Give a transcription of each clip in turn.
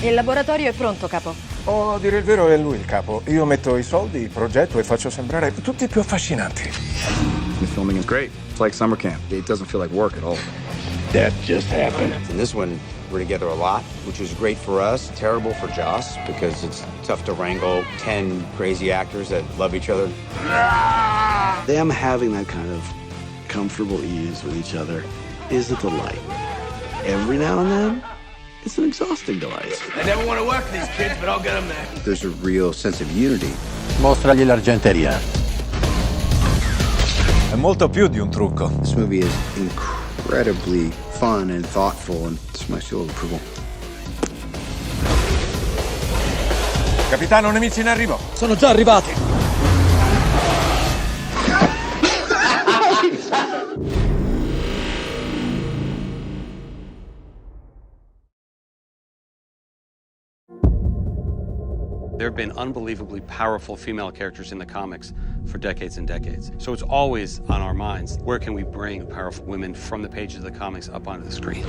Il laboratorio è pronto, capo. Oh, a dire il vero è lui il capo. Io metto i soldi, il progetto e faccio sembrare tutti più affascinanti. The filming is great. It's like summer camp. It doesn't feel like work at all. That just happened. In this one, we're together a lot, which is great for us, terrible for Joss, because it's tough to wrangle 10 crazy actors that love each other. Them having that kind of comfortable ease with each other is a delight. Every now and then, it's an exhausting delight. I never want to work with these kids, but I'll get them there. There's a real sense of unity. Mostragli l'argenteria. È molto più di un trucco. This movie is incredibly fun and thoughtful, and it's my seal of approval. Capitano, nemici in arrivo. Sono già arrivati. There have been unbelievably powerful female characters in the comics for decades and decades. So it's always on our minds, where can we bring powerful women from the pages of the comics up onto the screen?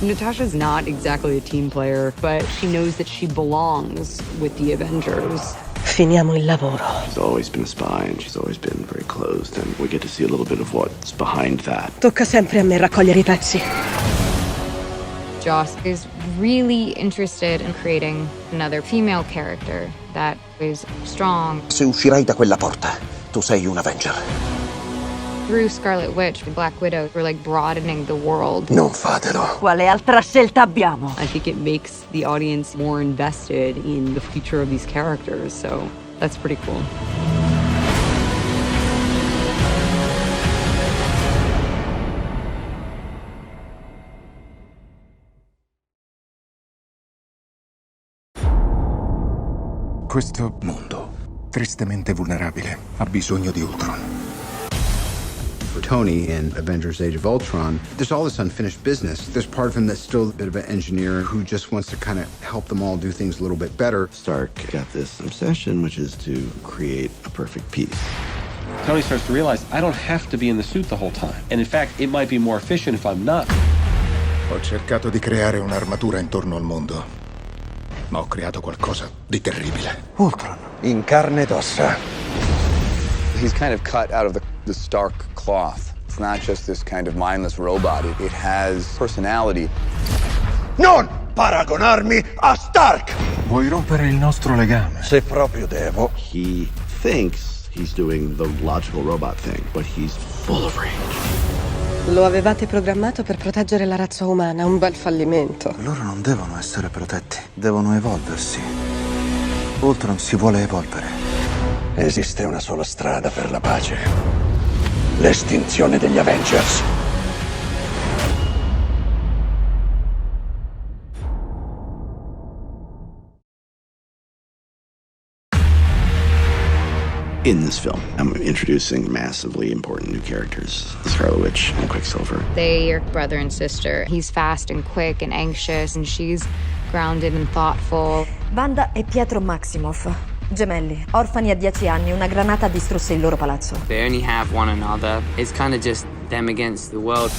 Natasha's not exactly a team player, but she knows that she belongs with the Avengers. Finiamo il lavoro. She's always been a spy, and she's always been very closed, and we get to see a little bit of what's behind that. Tocca sempre a me raccogliere i pezzi. Joss is really interested in creating another female character that is strong. Se uscirai da quella porta, tu sei un Avenger. Through Scarlet Witch and Black Widow, we're like broadening the world. Non fatelo. Quale altra scelta abbiamo? I think it makes the audience more invested in the future of these characters, so that's pretty cool. Questo mondo, tristemente vulnerabile, ha bisogno di Ultron. For Tony in Avengers Age of Ultron, there's all this unfinished business. There's part of him that's still a bit of an engineer who just wants to kind of help them all do things a little bit better. Stark got this obsession, which is to create a perfect piece. Tony starts to realize, I don't have to be in the suit the whole time. And in fact, it might be more efficient if I'm not. Ho cercato di creare un'armatura intorno al mondo, ma ho creato qualcosa di terribile. Ultron, in carne ed ossa. He's kind of cut out of the Stark cloth. It's not just this kind of mindless robot. It has personality. Non paragonarmi a Stark! Vuoi rompere il nostro legame? Se proprio devo. He thinks he's doing the logical robot thing, but he's full of rage. Lo avevate programmato per proteggere la razza umana, un bel fallimento. Loro non devono essere protetti, devono evolversi. Ultron si vuole evolvere. Esiste una sola strada per la pace. L'estinzione degli Avengers. In this film, I'm introducing massively important new characters, the Scarlet Witch and Quicksilver. They are brother and sister. He's fast and quick and anxious, and she's grounded and thoughtful. Wanda e Pietro Maximoff, gemelli, orfani a 10 anni, una granata distrusse il loro palazzo. They only have one another. It's kind of just them against the world.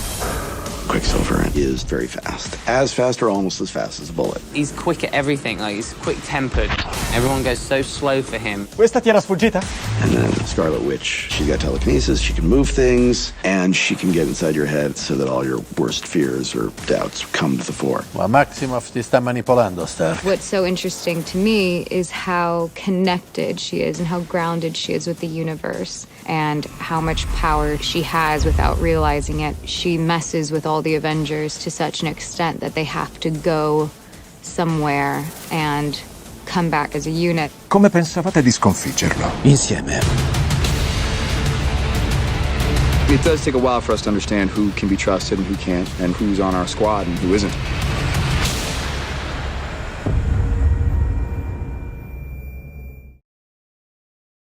Quicksilver is very fast or almost as fast as a bullet. He's quick at everything, like he's quick-tempered. Everyone goes so slow for him. Questa ti era sfuggita? And then Scarlet Witch, she got telekinesis, she can move things, and she can get inside your head so that all your worst fears or doubts come to the fore. Ma Maximoff ti sta manipolando, Star. What's so interesting to me is how connected she is and how grounded she is with the universe and how much power she has without realizing it. She messes with all the Avengers to such an extent that they have to go somewhere and come back as a unit. Come pensavate di sconfiggerlo? Insieme. It does take a while for us to understand who can be trusted and who can't, and who's on our squad and who isn't.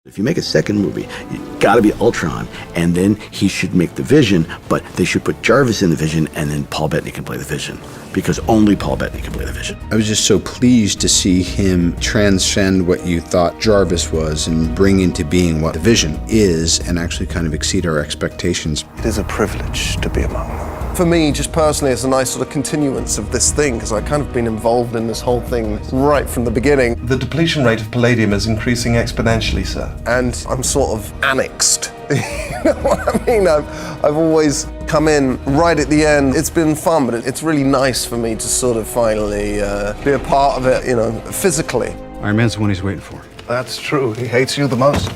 If you make a second movie, you gotta be Ultron, and then he should make the Vision, but they should put Jarvis in the Vision, and then Paul Bettany can play the Vision, because only Paul Bettany can play the Vision. I was just so pleased to see him transcend what you thought Jarvis was and bring into being what the Vision is and actually kind of exceed our expectations. It is a privilege to be among them. For me, just personally, it's a nice sort of continuance of this thing, because I've kind of been involved in this whole thing right from the beginning. The depletion rate of palladium is increasing exponentially, sir. And I'm sort of annexed. You know what I mean? I've always come in right at the end. It's been fun, but it's really nice for me to sort of finally be a part of it, you know, physically. Iron Man's the one he's waiting for. That's true. He hates you the most.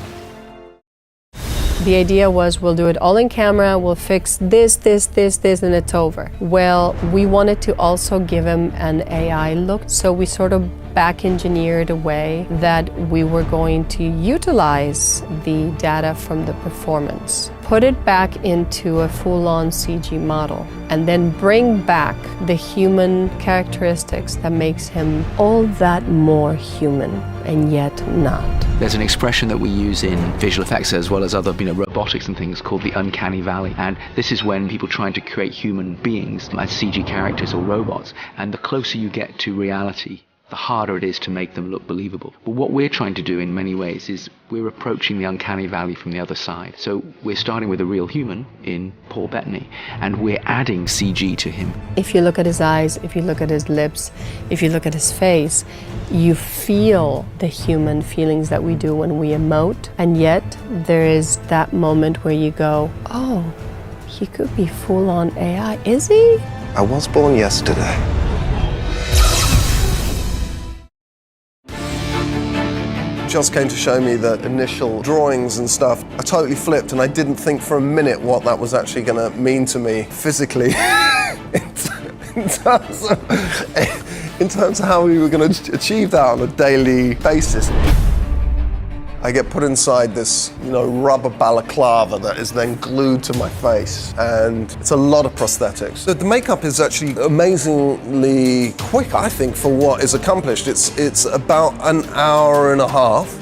The idea was, we'll do it all in camera, we'll fix this, and it's over. Well, we wanted to also give him an AI look, so we sort of back-engineered a way that we were going to utilize the data from the performance, put it back into a full-on CG model, and then bring back the human characteristics that makes him all that more human, and yet not. There's an expression that we use in visual effects as well as other, robotics and things called the uncanny valley. And this is when people trying to create human beings as CG characters or robots. And the closer you get to reality, the harder it is to make them look believable. But what we're trying to do in many ways is we're approaching the uncanny valley from the other side. So we're starting with a real human in Paul Bettany, and we're adding CG to him. If you look at his eyes, if you look at his lips, if you look at his face, you feel the human feelings that we do when we emote, and yet there is that moment where you go, oh, he could be full-on AI, is he? I was born yesterday. Just came to show me the initial drawings and stuff. I totally flipped, and I didn't think for a minute what that was actually going to mean to me physically in terms of how we were going to achieve that on a daily basis. I get put inside this, rubber balaclava that is then glued to my face, and it's a lot of prosthetics. The makeup is actually amazingly quick, I think, for what is accomplished. It's about an hour and a half,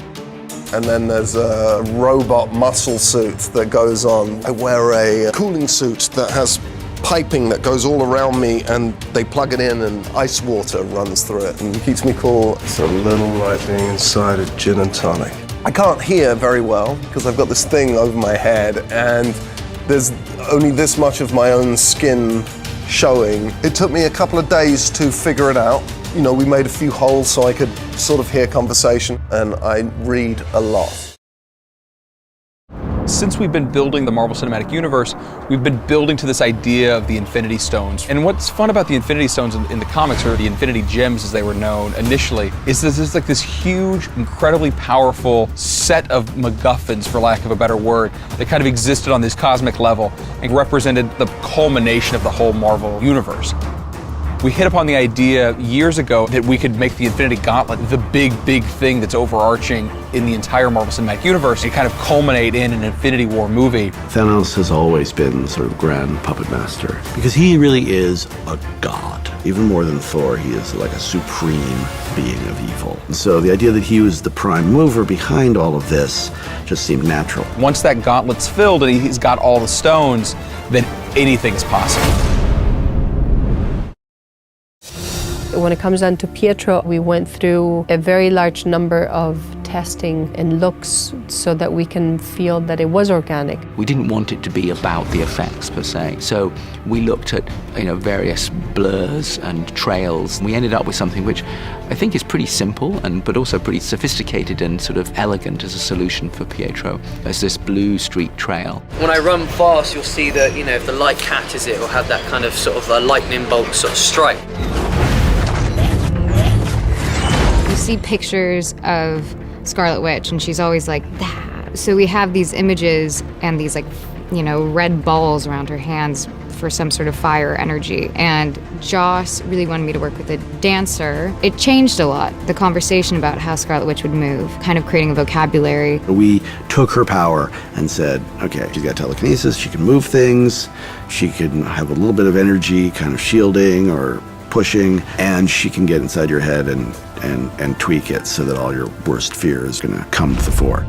and then there's a robot muscle suit that goes on. I wear a cooling suit that has piping that goes all around me, and they plug it in and ice water runs through it and keeps me cool. It's a little like being inside a gin and tonic. I can't hear very well because I've got this thing over my head, and there's only this much of my own skin showing. It took me a couple of days to figure it out. We made a few holes so I could sort of hear conversation, and I read a lot. Since we've been building the Marvel Cinematic Universe, we've been building to this idea of the Infinity Stones. And what's fun about the Infinity Stones in the comics, or the Infinity Gems as they were known initially, is that there's like this huge, incredibly powerful set of MacGuffins, for lack of a better word, that kind of existed on this cosmic level and represented the culmination of the whole Marvel Universe. We hit upon the idea years ago that we could make the Infinity Gauntlet the big thing that's overarching in the entire Marvel Cinematic Universe and kind of culminate in an Infinity War movie. Thanos has always been sort of grand puppet master because he really is a god. Even more than Thor, he is like a supreme being of evil. And so the idea that he was the prime mover behind all of this just seemed natural. Once that gauntlet's filled and he's got all the stones, then anything's possible. When it comes down to Pietro, we went through a very large number of testing and looks so that we can feel that it was organic. We didn't want it to be about the effects per se, so we looked at various blurs and trails. We ended up with something which I think is pretty simple but also pretty sophisticated and sort of elegant as a solution for Pietro. There's this blue streak trail. When I run fast, you'll see that if the light catches it, it'll have that kind of sort of a lightning bolt sort of strike. See pictures of Scarlet Witch, and she's always like that. So we have these images and these red balls around her hands for some sort of fire energy. And Joss really wanted me to work with a dancer. It changed a lot, the conversation about how Scarlet Witch would move, kind of creating a vocabulary. We took her power and said, okay, she's got telekinesis, she can move things, she can have a little bit of energy, kind of shielding or pushing, and she can get inside your head and tweak it so that all your worst fear is going to come to the fore.